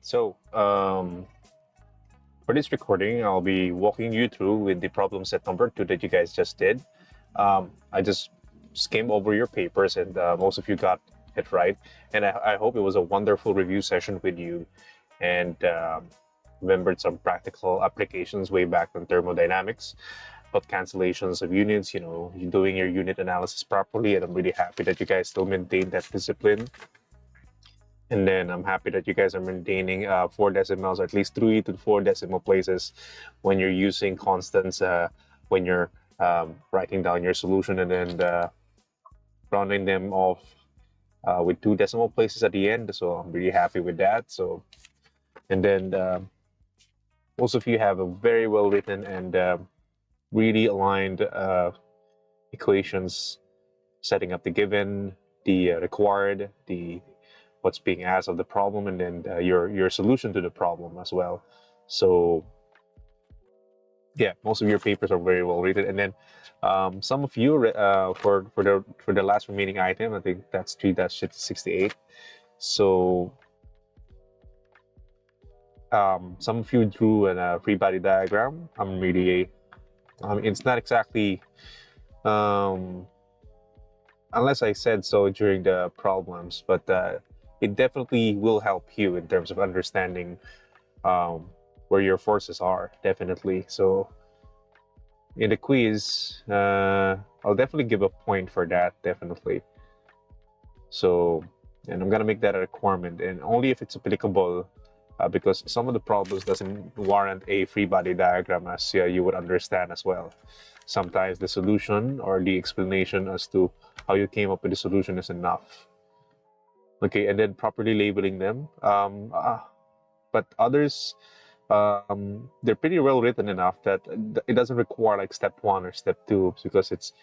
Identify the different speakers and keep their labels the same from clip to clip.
Speaker 1: So, for this recording, I'll be walking you through with the problem set number 2 that you guys just did. I just skimmed over your papers, and most of you got it right. And I hope it was a wonderful review session with you, and remembered some practical applications way back in thermodynamics about cancellations of units. You're doing your unit analysis properly, and I'm really happy that you guys still maintain that discipline. And then I'm happy that you guys are maintaining 4 decimals, or at least 3 to 4 decimal places when you're using constants, when you're writing down your solution, and then rounding them off with 2 decimal places at the end. So I'm really happy with that. So, and then most of you have a very well written and really aligned equations setting up the given, the required, the what's being asked of the problem, and then your solution to the problem as well. So yeah, most of your papers are very well written, and then some of you for the last remaining item, I think that's 3-68. So some of you drew a free body diagram. It's not exactly unless I said so during the problems, but it definitely will help you in terms of understanding where your forces are, definitely. So in the quiz, I'll definitely give a point for that, definitely. So, and I'm gonna make that a requirement, and only if it's applicable, because some of the problems doesn't warrant a free body diagram, as you would understand as well. Sometimes the solution or the explanation as to how you came up with the solution is enough. Okay, and then properly labeling them. But others, they're pretty well written enough that it doesn't require like step 1 or step 2, because it's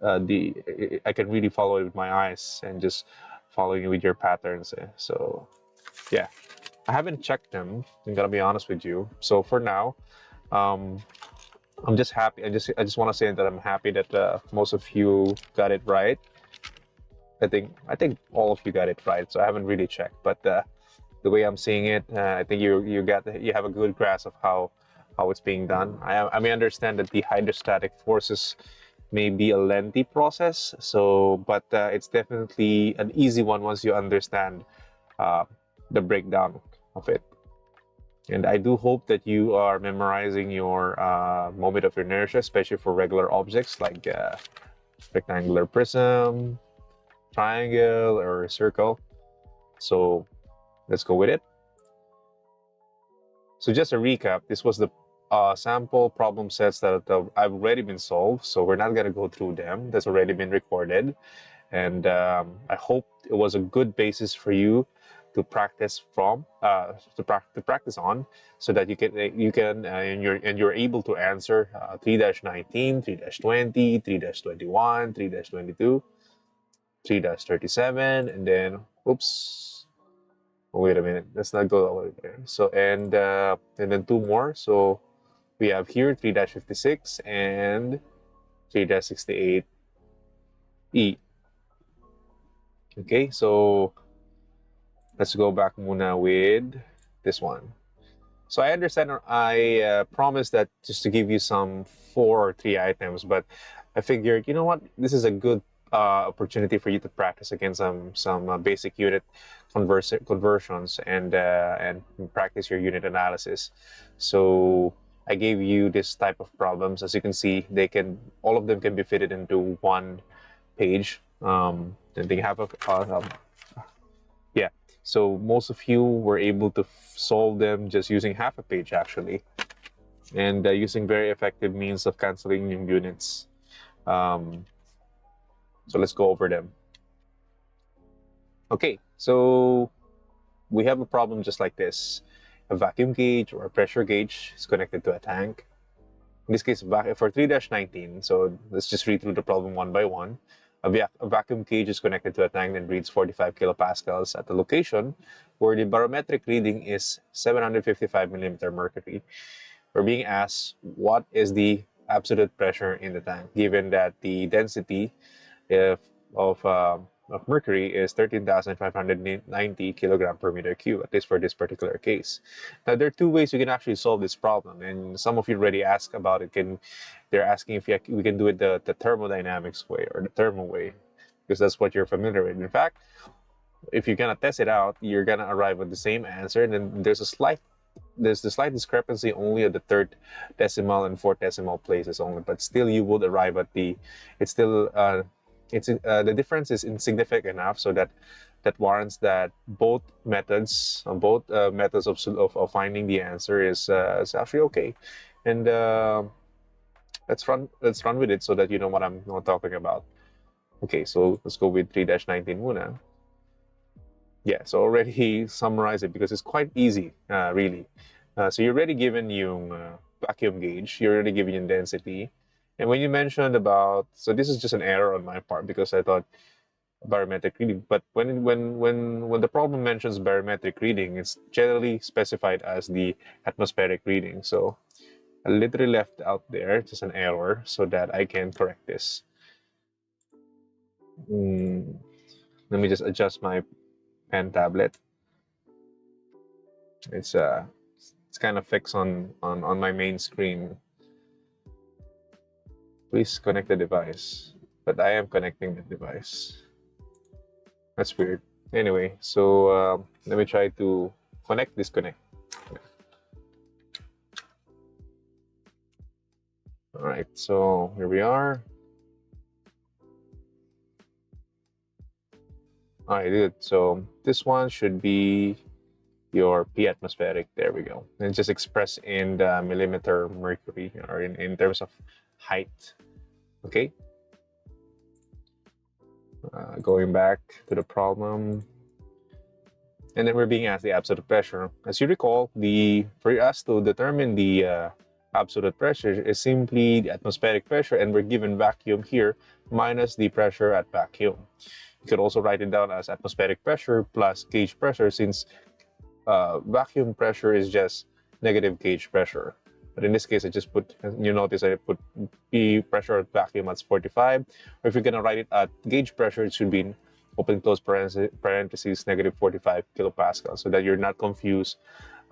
Speaker 1: I can really follow it with my eyes and just following with your patterns. So yeah, I haven't checked them, I'm gonna be honest with you. So for now, I'm just happy. I just want to say that I'm happy that most of you got it right. I think all of you got it right. So I haven't really checked, but the way I'm seeing it, I think you have a good grasp of how it's being done. I may understand that the hydrostatic forces may be a lengthy process. So, but it's definitely an easy one once you understand the breakdown of it. And I do hope that you are memorizing your moment of inertia, especially for regular objects like rectangular prism, triangle, or circle. So let's go with it. So just a recap, this was the sample problem sets that have already been solved. So we're not going to go through them. That's already been recorded. And I hope it was a good basis for you to practice from, to practice on, so that you can and you're able to answer 3-19, 3-20, 3-21, 3-22, 3-37, and then oops, oh, wait a minute, let's not go all the way there. So and then 2 more. So we have here 3-56 and 3-68 E. Okay, so let's go back muna with this one. So I understand, I promised that just to give you some 4 or 3 items, but I figured, you know what, this is a good opportunity for you to practice again some basic unit conversions and practice your unit analysis. So I gave you this type of problems. As you can see, all of them can be fitted into one page. And they have yeah. So most of you were able to solve them just using half a page, actually, and using very effective means of canceling units. So let's go over them. Okay, so we have a problem just like this. A vacuum gauge or a pressure gauge is connected to a tank. In this case, for 3-19, so let's just read through the problem one by one. A vacuum cage is connected to a tank and reads 45 kilopascals at the location where the barometric reading is 755 millimeter mercury. We're being asked what is the absolute pressure in the tank, given that the density of of mercury is 13,590 kilogram per meter cube, at least for this particular case. Now, there are two ways you can actually solve this problem, and some of you already asked about it. They're asking if we can do it the thermodynamics way or the thermal way, because that's what you're familiar with. In fact, if you're gonna test it out, you're gonna arrive at the same answer, and then there's the slight discrepancy only at the third decimal and fourth decimal places only, but still you would arrive at it's still the difference is insignificant enough so that warrants that both methods of finding the answer is actually okay. And let's run with it so that you know what I'm not talking about. Okay, so let's go with 3-19 muna. Yeah, so already summarize it because it's quite easy, really. So you're already given yung vacuum gauge, you're already given yung density. And when you mentioned about, so this is just an error on my part because I thought barometric reading, but when the problem mentions barometric reading, it's generally specified as the atmospheric reading. So I literally left out there just an error so that I can correct this. Let me just adjust my pen tablet. It's kind of fixed on my main screen. Please connect the device. But I am connecting the device. That's weird. Anyway, so let me try to disconnect. All right, so here we are. All right, good. So this one should be your P atmospheric. There we go. And just express in the millimeter mercury or in terms of height. Okay. Going back to the problem. And then we're being asked the absolute pressure. As you recall, for us to determine the absolute pressure is simply the atmospheric pressure, and we're given vacuum here minus the pressure at vacuum. You could also write it down as atmospheric pressure plus gauge pressure, since vacuum pressure is just negative gauge pressure. But in this case, I just put, you notice I put P pressure at vacuum as 45. Or if you're going to write it at gauge pressure, it should be open close parentheses negative 45 kilopascal, so that you're not confused.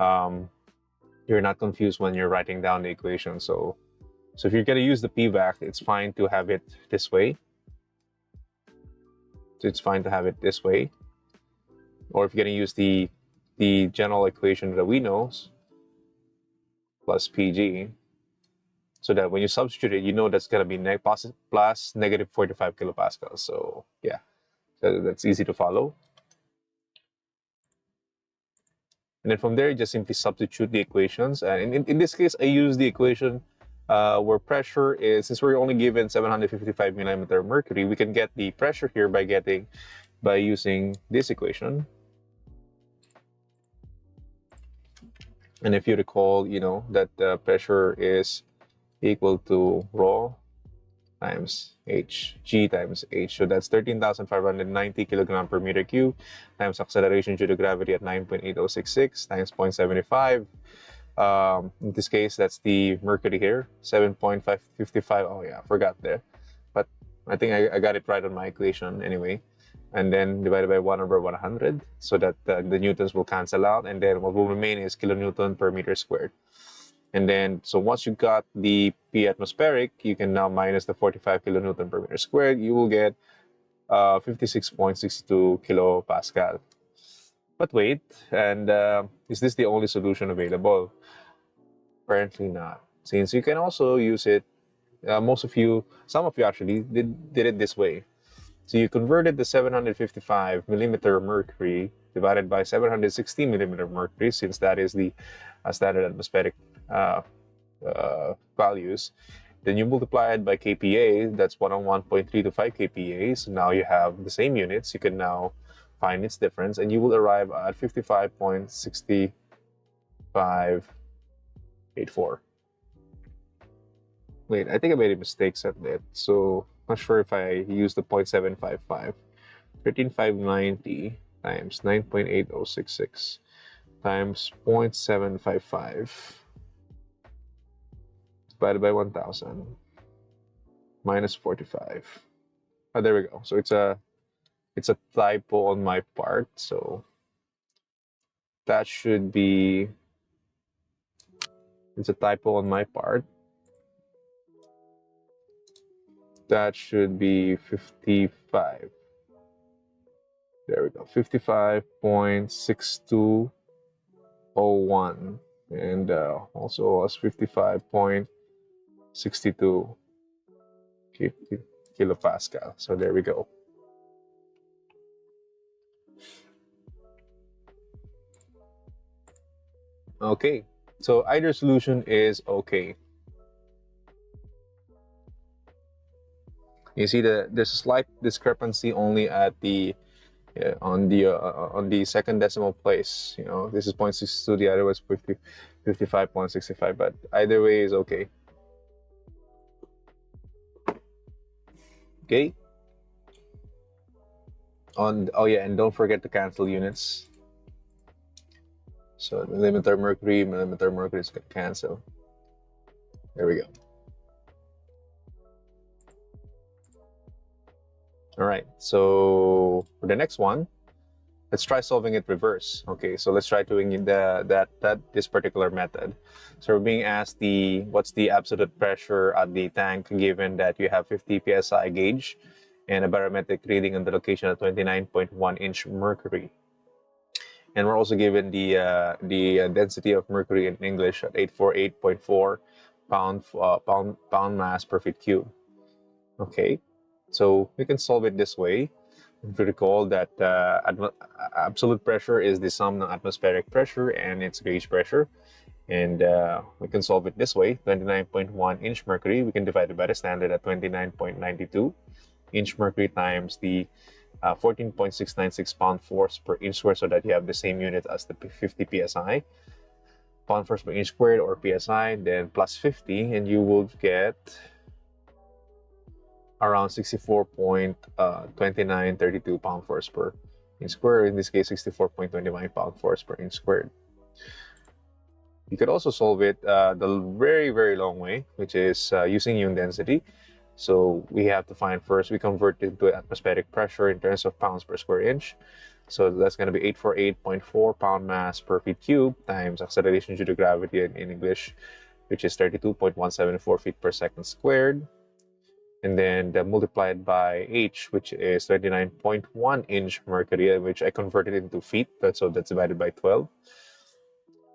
Speaker 1: You're not confused when you're writing down the equation. So if you're going to use the PVAC, it's fine to have it this way. So it's fine to have it this way. Or if you're going to use the general equation that we know, plus PG, so that when you substitute it, you know that's going to be plus negative 45 kilopascals. So yeah, so that's easy to follow. And then from there, you just simply substitute the equations. And in this case, I use the equation where pressure is, since we're only given 755 millimeter mercury, we can get the pressure here by using this equation. And if you recall, you know that the pressure is equal to rho times h, g times h. So that's 13,590 kilogram per meter cube times acceleration due to gravity at 9.8066 times 0.75. In this case, that's the mercury here, 7.555. Oh yeah, I forgot there. But I think I got it right on my equation anyway. And then divided by 1/100, so that the newtons will cancel out, and then what will remain is kilonewton per meter squared. And then, so once you got the P atmospheric, you can now minus the 45 kilonewton per meter squared. You will get 56.62 kilopascal. But wait, and is this the only solution available? Apparently not, since you can also use it. Some of you actually did it this way. So you converted the 755 millimeter mercury divided by 760 millimeter mercury, since that is the standard atmospheric values. Then you multiply it by kPa, that's 101.325 kPa. So now you have the same units. You can now find its difference, and you will arrive at 55.6584. Wait, I think I made a mistake set it. So not sure if I used the 0.755. 13,590 times 9.8066 times 0.755 divided by 1,000 minus 45. Oh, there we go. So it's It's a typo on my part, so that should be, it's a typo on my part. That should be 55. There we go, 55.6201. And also was 55.62 kilopascal. So there we go. Okay, so either solution is okay. You see that there's a slight discrepancy only at the on the second decimal place. You know, this is 0.62, the other was 55.65, but either way is okay. Okay. Oh yeah, and don't forget to cancel units. So millimeter mercury is gonna cancel. There we go. All right, so for the next one, let's try solving it reverse. Okay, so let's try doing this particular method. So we're being asked what's the absolute pressure at the tank given that you have 50 psi gauge and a barometric reading on the location at 29.1 inch mercury. And we're also given the density of mercury in English at 848.4 pound mass per feet cube. Okay, so we can solve it this way. If you recall that absolute pressure is the sum of atmospheric pressure and its gauge pressure, and we can solve it this way: 29.1 inch mercury, we can divide it by the standard at 29.92 inch mercury times the 14.696 pound force per inch squared, so that you have the same unit as the 50 psi, pound force per inch squared, or psi, then plus 50, and you will get around 64.2932 pound force per inch squared. In this case, 64.29 pound force per inch squared. You could also solve it the very, very long way, which is using unit density. So we have to find first, we convert it to atmospheric pressure in terms of pounds per square inch. So that's going to be 848.4 pound mass per feet cube times acceleration due to gravity in English, which is 32.174 feet per second squared. And then multiplied by h, which is 29.1 inch mercury, which I converted into feet, so that's divided by 12.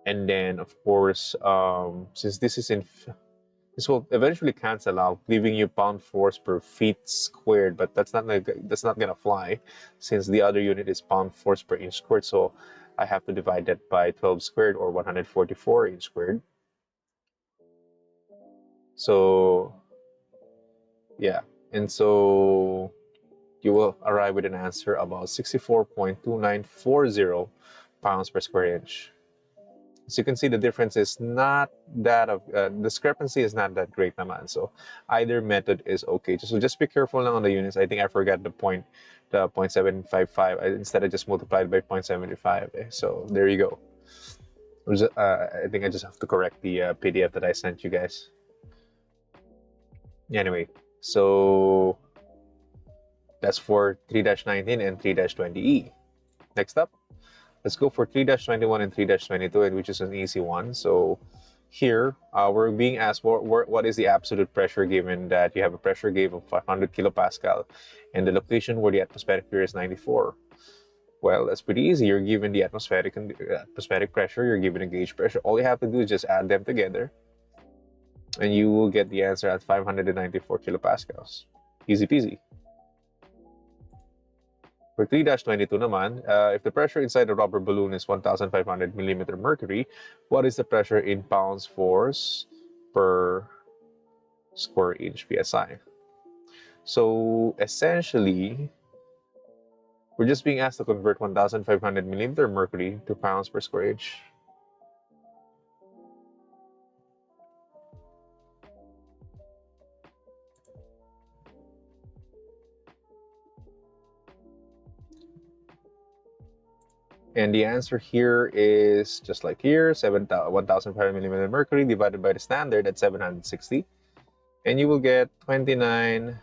Speaker 1: And then, of course, since this will eventually cancel out, leaving you pound force per feet squared, but that's not gonna fly, since the other unit is pound force per inch squared. So I have to divide that by 12 squared, or 144 inch squared. So yeah, and so you will arrive with an answer about 64.2940 pounds per square inch. As you can see, the difference is not that of discrepancy is not that great naman. So either method is okay. So just be careful now on the units. I think I forgot the 0.755. Instead I just multiplied by 0.75. So there you go. I think I just have to correct the PDF that I sent you guys. Anyway, so that's for 3-19 and 3-20E. Next up, let's go for 3-21 and 3-22, which is an easy one. So here, we're being asked what is the absolute pressure given that you have a pressure gauge of 500 kilopascal and the location where the atmospheric pressure is 94. Well, that's pretty easy. You're given the atmospheric pressure, you're given a gauge pressure. All you have to do is just add them together, and you will get the answer at 594 kilopascals. Easy peasy. For 3-22 naman, if the pressure inside the rubber balloon is 1,500 millimeter mercury, what is the pressure in pounds force per square inch psi? So essentially, we're just being asked to convert 1,500 millimeter mercury to pounds per square inch. And the answer here is just like here, 1,500 millimeter mercury divided by the standard at 760. And you will get 29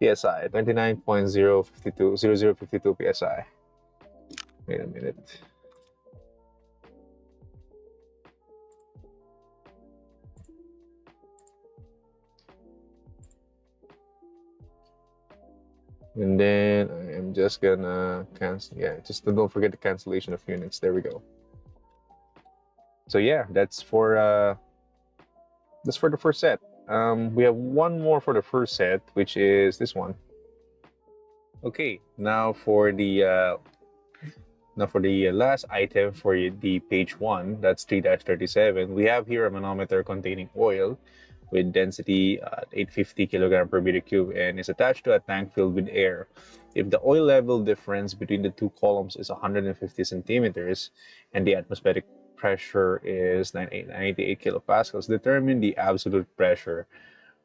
Speaker 1: psi, 29.052 psi. Wait a minute. And then I am just gonna cancel. Yeah, just don't forget the cancellation of units. There we go. So yeah, that's for the first set. We have one more for the first set, which is this one. Okay, now for the last item for the page 1, that's 3-37, we have here a manometer containing oil with density 850 kilogram per meter cube and is attached to a tank filled with air. If the oil level difference between the two columns is 150 centimeters and the atmospheric pressure is 98 kilopascals, determine the absolute pressure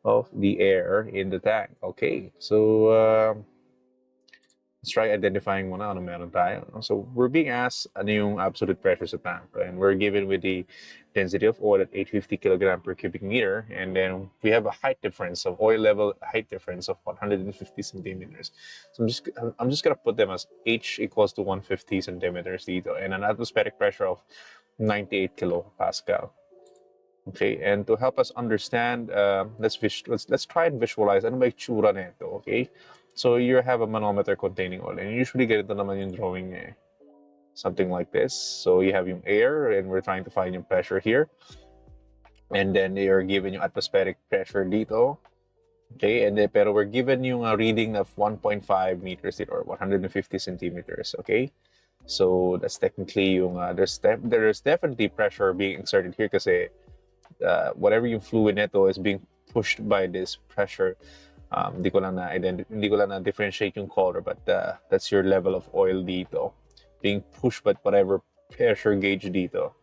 Speaker 1: of the air in the tank. Okay, so let's try identifying muna ano meron tayo. So we're being asked ano yung absolute pressure sa tank. And we're given with the density of oil at 850 kilogram per cubic meter. And then we have a height difference of oil level height difference of 150 centimeters. So I'm just gonna put them as H equals to 150 centimeters dito and an atmospheric pressure of 98 kilopascal. Okay, and to help us understand, let's try and visualize ano ba itsura nito, okay? So you have a manometer containing oil, and usually ganito naman yung drawing eh. Something like this. So you have yung air, and we're trying to find yung pressure here. And then you're given yung atmospheric pressure dito. Okay, and then, pero we're given yung reading of 1.5 meters or 150 centimeters, okay? So that's technically yung, there's definitely pressure being exerted here kasi whatever yung fluid nito is being pushed by this pressure. Hindi ko lang na differentiate yung color, but that's your level of oil dito being pushed by whatever pressure gauge dito.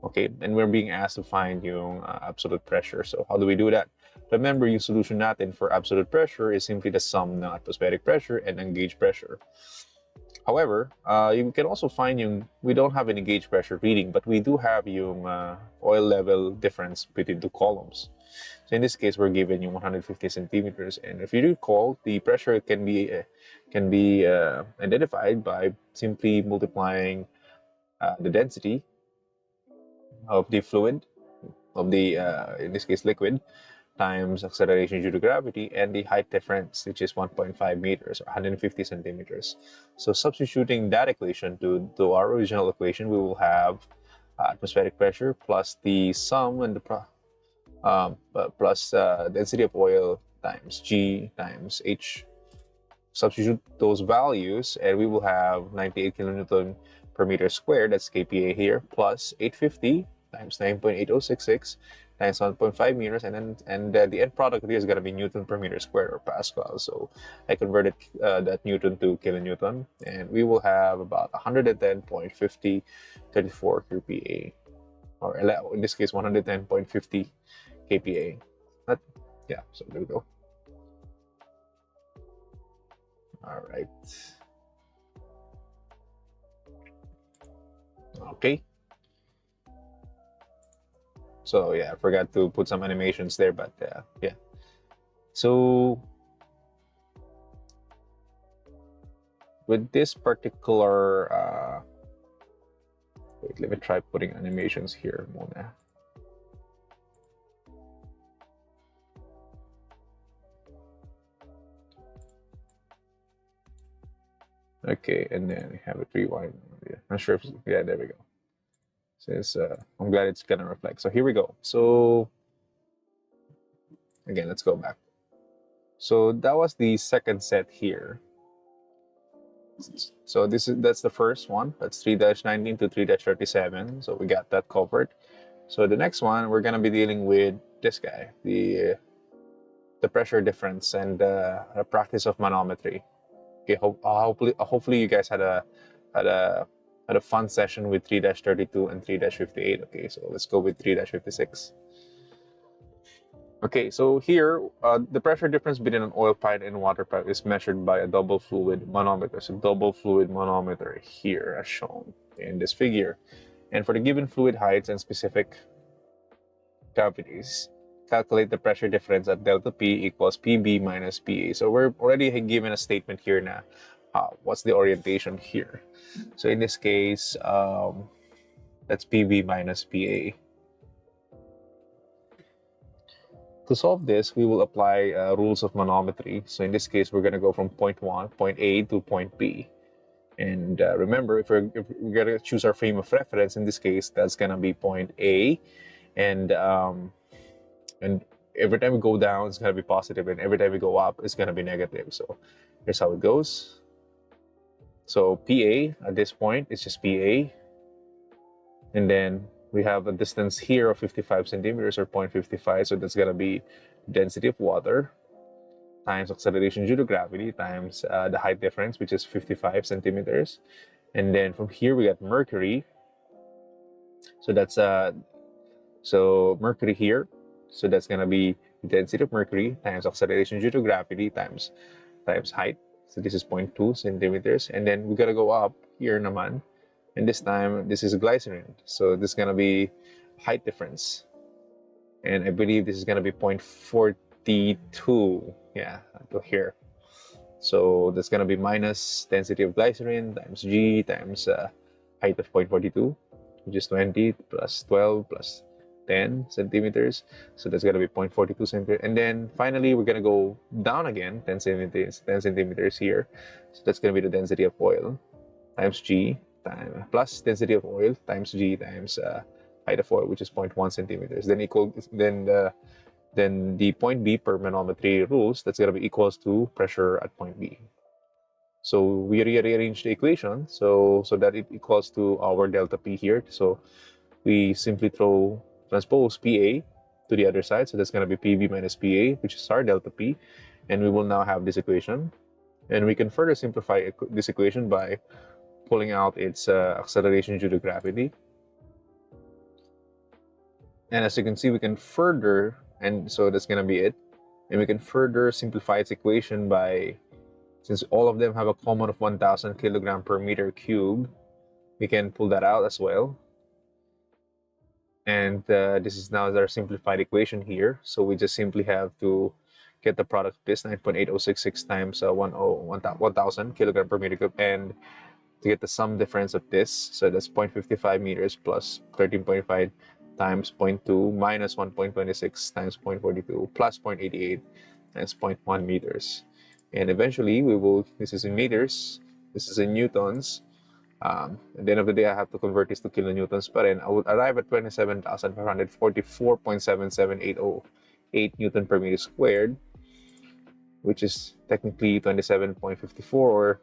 Speaker 1: Okay, and we're being asked to find yung absolute pressure. So how do we do that? Remember, yung solution natin for absolute pressure is simply the sum ng atmospheric pressure and ng gauge pressure. However, you can also find we don't have any gauge pressure reading, but we do have yung oil level difference between two columns. So in this case, we're given yung 150 centimeters, and if you recall, the pressure can be identified by simply multiplying the density of the fluid, of the in this case liquid, times acceleration due to gravity and the height difference, which is 1.5 meters or 150 centimeters. So substituting that equation to our original equation, we will have atmospheric pressure plus the sum and the plus density of oil times G times H. Substitute those values and we will have 98 kilonewton per meter squared, that's kPa here, plus 850 times 9.8066 times 1.5 meters, and the end product here is going to be Newton per meter squared or Pascal. So I converted that Newton to kilonewton, and we will have about 110.50 34 kPa, or in this case 110.50 kPa. Yeah, so there we go. All right. Okay. So yeah, I forgot to put some animations there, but yeah. So with this particular, wait, let me try putting animations here muna. Okay, and then we have a rewind. Yeah, not sure if, yeah, there we go. Says, I'm glad it's gonna reflect. So here we go. So again, let's go back. So that was the second set here. So that's the first one. That's 3-19 to 3-37. So we got that covered. So the next one, we're gonna be dealing with this guy, the pressure difference and the practice of manometry. Okay, hopefully you guys had a fun session with 3-32 and 3-58. Okay, so let's go with 3-56. Okay, so here, the pressure difference between an oil pipe and water pipe is measured by a double fluid manometer. So double fluid manometer here as shown in this figure. And for the given fluid heights and specific cavities, calculate the pressure difference at delta P equals PB minus PA. So we're already given a statement here now. What's the orientation here? So in this case, that's PB minus PA. To solve this, we will apply rules of manometry. So in this case, we're going to go from point A to point B. And remember, if we're going to choose our frame of reference, in this case, that's going to be point A. And every time we go down, it's going to be positive, and every time we go up, it's going to be negative. So here's how it goes. So PA at this point is just PA. And then we have a distance here of 55 centimeters or 0.55. So that's going to be density of water times acceleration due to gravity times the height difference, which is 55 centimeters. And then from here, we got mercury. So that's so mercury here. So that's going to be density of mercury times acceleration due to gravity times height. So this is 0.2 centimeters. And then we got to go up here naman. And this time, this is glycerin. So this is going to be height difference. And I believe this is going to be 0.42. Yeah, to here. So that's going to be minus density of glycerin times G times height of 0.42, which is 20 plus 12 plus 10 centimeters. So that's going to be 0.42 centimeters. And then finally, we're going to go down again 10 centimeters here. So that's going to be the density of oil times G plus density of oil times G times height of oil, which is 0.1 centimeters. Then the point B per manometry rules, that's going to be equals to pressure at point B. So we rearrange the equation so that it equals to our delta P here. So we simply transpose PA to the other side. So that's going to be PB minus PA, which is our delta P. And we will now have this equation. And we can further simplify this equation by pulling out its acceleration due to gravity. And as you can see, we can further, and so that's going to be it. And we can further simplify its equation by, since all of them have a common of 1,000 kilogram per meter cube, we can pull that out as well. And this is now our simplified equation here. So we just simply have to get the product of this 9.8066 times 1,000 kilogram per meter cube, and to get the sum difference of this. So that's 0.55 meters plus 13.5 times 0.2 minus 1.26 times 0.42 plus 0.88 times 0.1 meters. And eventually we will, this is in meters, this is in newtons. At the end of the day, I have to convert this to kilonewtons, but then I would arrive at 27,544.77808 Newton per meter squared, which is technically 27.54 or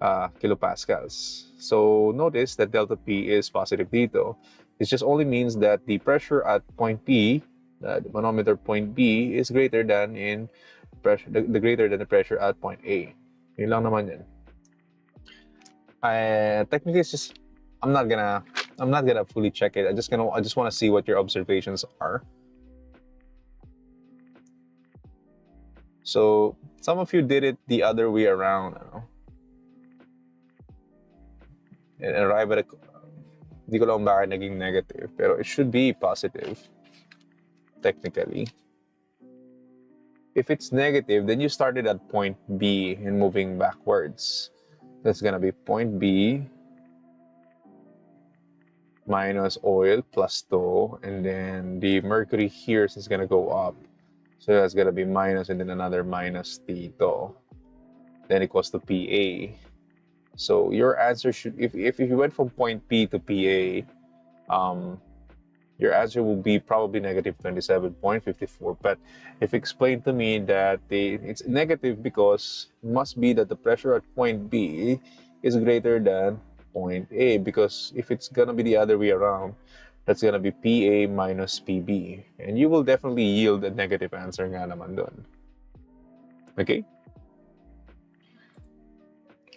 Speaker 1: kilopascals. So notice that delta P is positive dito. It just only means that the pressure at point P, the manometer point B, is greater than the pressure at point A. Yun lang naman yan. Technically, it's just I'm not gonna fully check it. I just want to see what your observations are. So some of you did it the other way around. And arrive at a, di ko lang bakit naging negative, pero it should be positive, technically. If it's negative, then you started at point B and moving backwards. That's gonna be point B minus oil plus tow, and then the mercury here is gonna go up. So that's gonna be minus and then another minus T-tow. Then equals to PA. So your answer should, if you went from point P to PA, your answer will be probably negative 27.54. But if you explain to me that it's negative because it must be that the pressure at point B is greater than point A, because if it's gonna be the other way around, that's gonna be PA minus PB, and you will definitely yield a negative answer nga naman dun. Okay?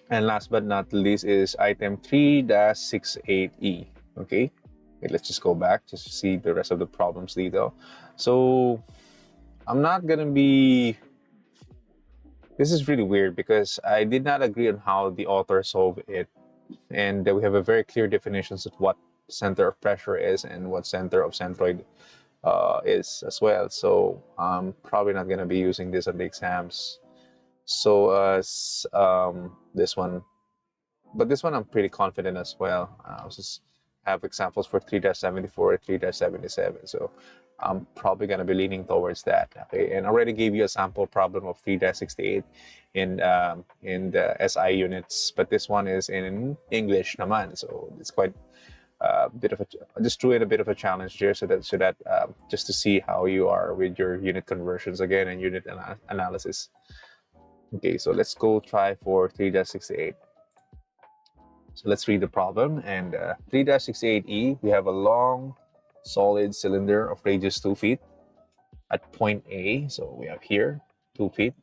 Speaker 1: And last but not least is item 3-68E. Okay? Let's just go back just to see the rest of the problems dito. So I'm not gonna be, this is really weird because I did not agree on how the author solved it, and we have a very clear definitions of what center of pressure is and what center of centroid is as well. So I'm probably not gonna be using this on the exams. So this one, but this one I'm pretty confident as well. I'll just have examples for 3-74 and 3-77. So I'm probably gonna be leaning towards that. Okay, and I already gave you a sample problem of 3-68 in the SI units, but this one is in English naman. So it's quite a bit of a, I just threw in a bit of a challenge here so that just to see how you are with your unit conversions again and unit analysis. Okay, so let's go try for 3-68. So let's read the problem. And 3-68E, we have a long solid cylinder of radius 2 feet at point A. So we have here 2 feet.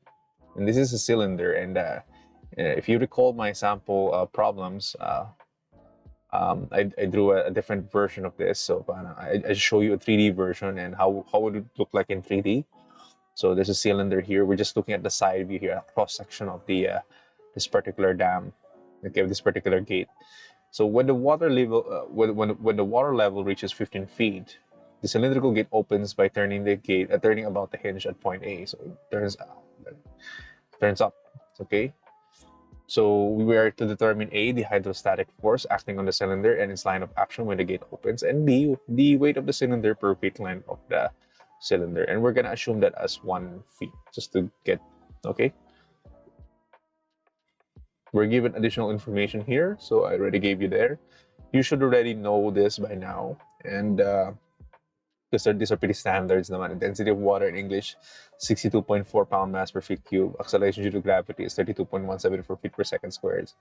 Speaker 1: And this is a cylinder. And if you recall my sample problems, I drew a different version of this. So I show you a 3D version and how would it look like in 3D. So there's a cylinder here. We're just looking at the side view here, a cross section of the this particular dam, okay, this particular gate. So when the water level when the water level reaches 15 feet, the cylindrical gate opens by turning the gate turning about the hinge at point A. So it turns up. Okay. So we are to determine A, the hydrostatic force acting on the cylinder and its line of action when the gate opens, and B, the weight of the cylinder per feet length of the cylinder. And we're gonna assume that as 1 feet, just to get, okay? We're given additional information here, so I already gave you there. You should already know this by now, and because these are pretty standards naman. Intensity of water in English, 62.4 pound mass per feet cube. Acceleration due to gravity is 32.174 feet per second squared.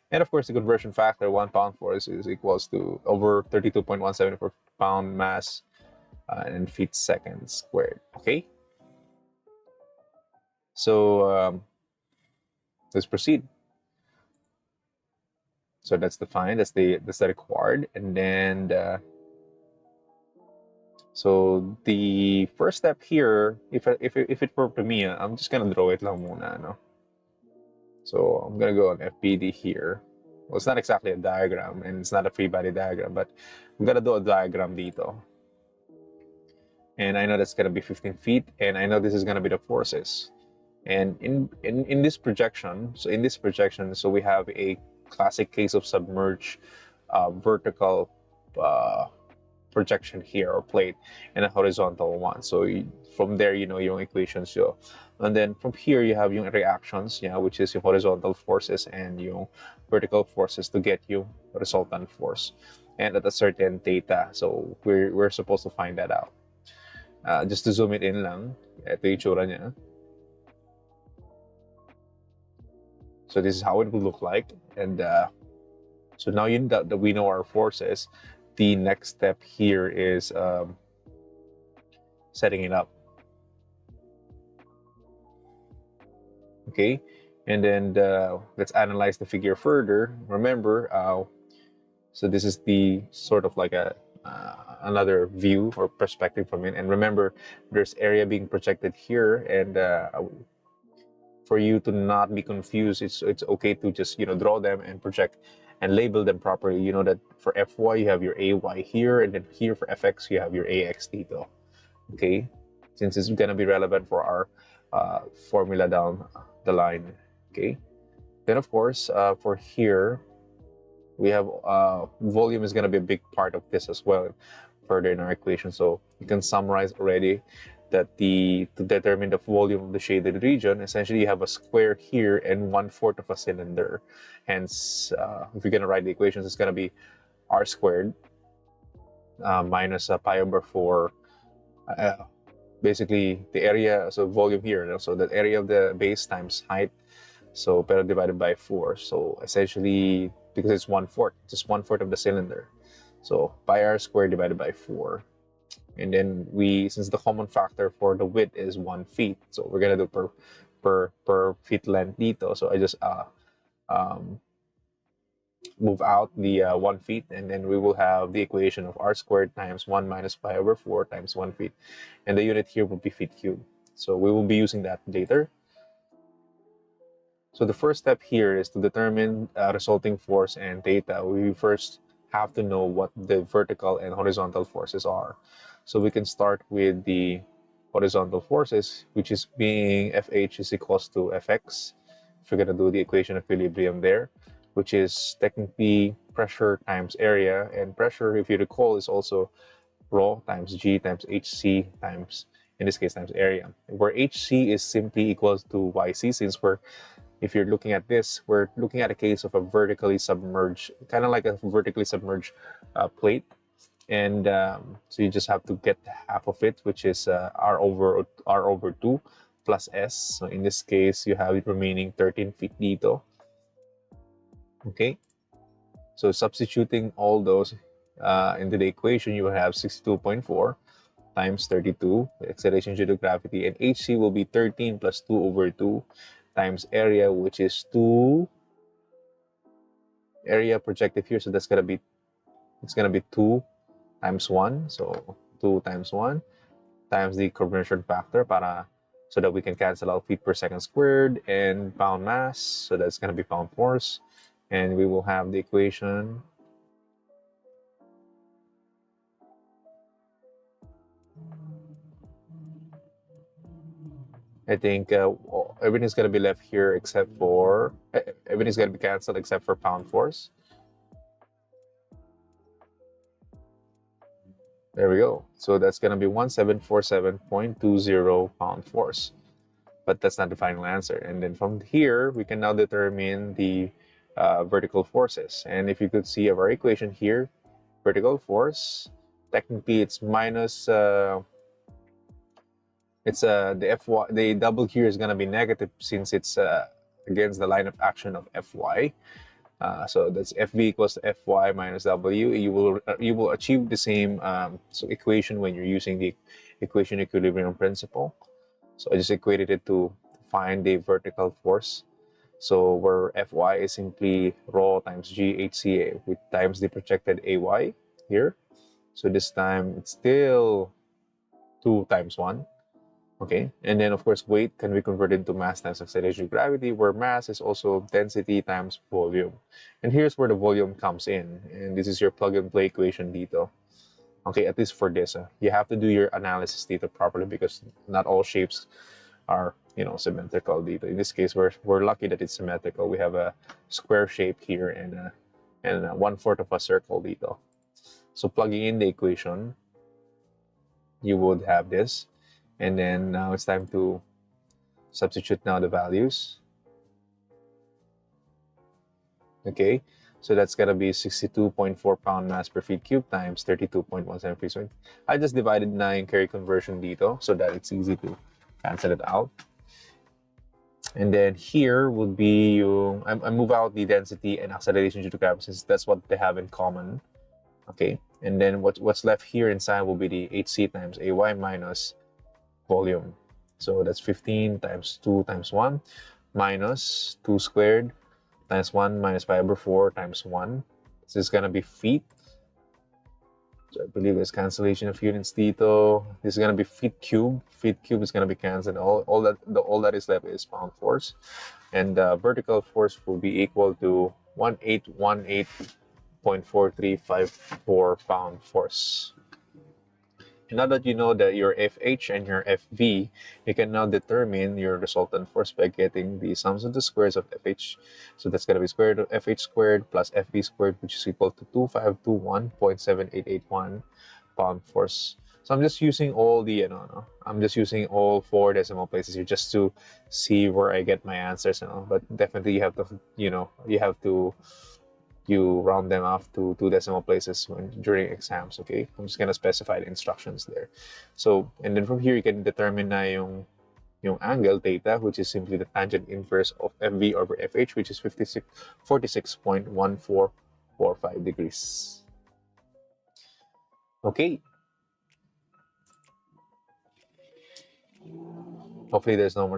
Speaker 1: And of course, the conversion factor, 1 pound force is equals to over 32.174 pound mass in feet seconds squared. Okay? So let's proceed. So that's defined, that's the required. And then so the first step here, if it were to me, I'm just gonna draw it lang muna, no? So I'm gonna go on FPD here. Well, it's not exactly a diagram, and it's not a free body diagram, but I'm gonna do a diagram dito. And I know that's gonna be 15 feet, and I know this is gonna be the forces. And in this projection, so we have a classic case of submerged vertical projection here or plate and a horizontal one. So from there, you know yung equations. So, and then from here, you have yung reactions, yeah, which is yung horizontal forces and yung vertical forces to get yung resultant force. And at a certain theta. So we're supposed to find that out. Just to zoom it in lang, ito yung tsura niya. So this is how it will look like. And so now that we know our forces, the next step here is setting it up. Okay, and then let's analyze the figure further. Remember, so this is the sort of like a another view or perspective from it. And remember, there's area being projected here, and for you to not be confused, it's okay to just draw them and project and label them properly. You know that for Fy you have your Ay here, and then here for Fx you have your Ax dito. Okay, since it's gonna be relevant for our formula down the line. Okay, then of course for here we have volume is gonna be a big part of this as well further in our equation. So you can summarize already that to determine the volume of the shaded region, essentially you have a square here and 1/4 of a cylinder. Hence, if you're gonna write the equations, it's gonna be r squared minus pi over 4. Basically, the area, so volume here, so the area of the base times height, so pero divided by 4. So essentially, because it's 1/4, just 1/4 of the cylinder. So pi r squared divided by 4. And then since the common factor for the width is 1 feet, so we're gonna do per feet length dito. So I just move out the 1 feet, and then we will have the equation of r squared times 1 minus pi over 4 times 1 feet, and the unit here will be feet cubed. So we will be using that later. So the first step here is to determine resulting force and theta. We first have to know what the vertical and horizontal forces are. So we can start with the horizontal forces, which is being Fh is equals to Fx. If we're going to do the equation of equilibrium there, which is technically pressure times area. And pressure, if you recall, is also rho times G times Hc times, in this case, times area, where Hc is simply equals to Yc, since if you're looking at this, we're looking at a case of a vertically submerged, kind of like a vertically submerged plate. And so you just have to get half of it, which is R over 2 plus S. So in this case, you have it remaining 13 feet dito. Okay, so substituting all those into the equation, you will have 62.4 times 32, the acceleration due to gravity, and Hc will be 13 plus 2 over 2 times area, which is 2 area projected here. So it's gonna be 2 times 1. So 2 times 1 times the conversion factor so that we can cancel out feet per second squared and pound mass. So that's gonna be pound force, and we will have the equation. I think everything's gonna be left here except for everything's gonna be canceled except for pound force. There we go. So that's gonna be 1747.20 pound force, but that's not the final answer. And then from here, we can now determine the vertical forces. And if you could see our equation here, vertical force, technically it's minus. The double here is going to be negative since it's against the line of action of Fy. So that's Fv equals to Fy minus W. You will achieve the same equation when you're using the equation equilibrium principle. So I just equated it to find the vertical force. So where Fy is simply rho times GHCA with times the projected Ay here. So this time it's still 2 times 1. Okay, and then of course weight can be converted into mass times acceleration of gravity, where mass is also density times volume. And here's where the volume comes in, and this is your plug and play equation dito. Okay, at least for this, you have to do your analysis dito properly because not all shapes are symmetrical dito. In this case, we're lucky that it's symmetrical. We have a square shape here and 1/4 of a circle dito. So plugging in the equation, you would have this. And then now it's time to substitute now the values. Okay, so that's gonna be 62.4 pound mass per feet cube times 32.17 feet. So I just divided na yung carry conversion dito so that it's easy to cancel it out. And then here would be I move out the density and acceleration due to gravity since that's what they have in common. Okay, and then what's left here inside will be the Hc times Ay minus volume. So that's 15 times 2 times 1 minus 2 squared times 1 minus 5/4 times 1. This is going to be feet. So I believe there's cancellation of units dito. This is going to be feet cube. Feet cube is going to be cancelled. All that is left is pound force. And vertical force will be equal to 1818.4354 pound force. Now that you know that your Fh and your Fv, you can now determine your resultant force by getting the sums of the squares of Fh. So that's going to be square root of Fh squared plus Fv squared, which is equal to 2521.7881 pound force. So I'm just using all I'm just using all 4 decimal places here just to see where I get my answers But definitely you have to you round them off to 2 decimal places during exams, okay? I'm just gonna specify the instructions there. So, and then from here, you can determine na yung angle theta, which is simply the tangent inverse of Fv over Fh, which is 46.1445 degrees. Okay. Hopefully, there's not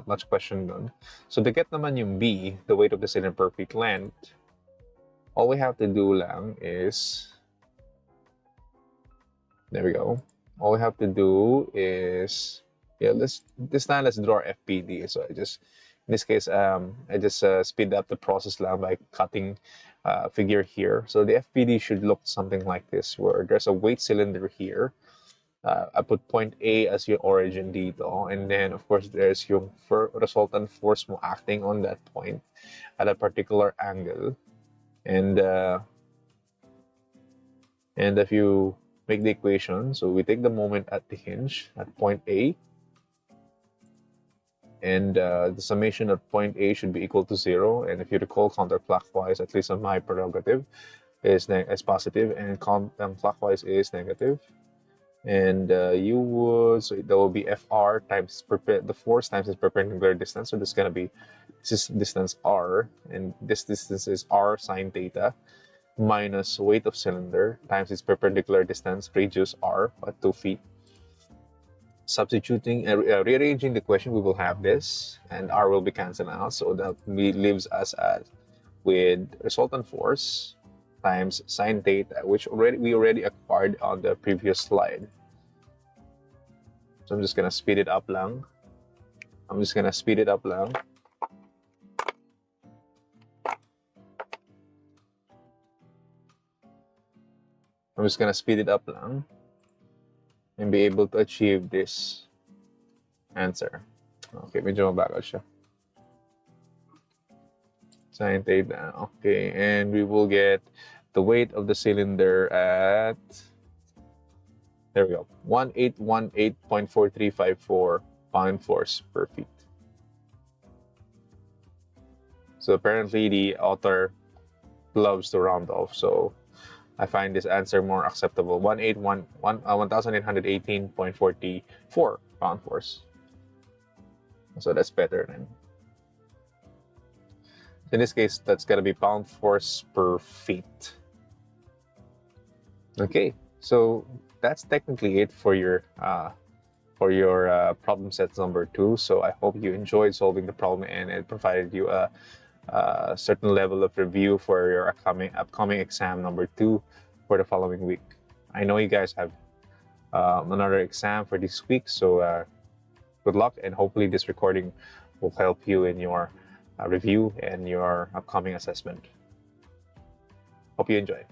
Speaker 1: much question done. So, to get naman yung B, the weight of the cylinder per feet length, all we have to do lang is, there we go. All we have to do is, this time let's draw our FPD. So in this case, I just speed up the process lang by cutting figure here. So the FPD should look something like this, where there's a weight cylinder here. I put point A as your origin dito, and then of course there's yung resultant force mo acting on that point at a particular angle, and if you make the equation, so we take the moment at the hinge at point A, and the summation at point A should be equal to 0. And if you recall, counterclockwise, at least on my prerogative, is positive, and clockwise is negative. And you would, so that will be FR times the force times its perpendicular distance. So this is gonna be, this is distance R, and this distance is R sine theta, minus weight of cylinder times its perpendicular distance, radius R at 2 feet. Substituting, rearranging the question, we will have this, and R will be cancelled out, so that leaves us with resultant force times sine theta, which we already acquired on the previous slide. So I'm just gonna speed it up lang. I'm just gonna speed it up lang. And be able to achieve this answer. Okay, medyo mabagal siya. Sine theta. Okay, and we will get the weight of the cylinder at, there we go, 1818.4354 pound force per feet. So apparently the author loves to round off, so I find this answer more acceptable. 1818.44 pound force. So that's better than. In this case, that's gonna be pound force per feet. Okay, so that's technically it for your problem set number 2. So I hope you enjoyed solving the problem, and it provided you a certain level of review for your upcoming exam number 2 for the following week. I know you guys have another exam for this week, so good luck, and hopefully this recording will help you in your review and your upcoming assessment. Hope you enjoy.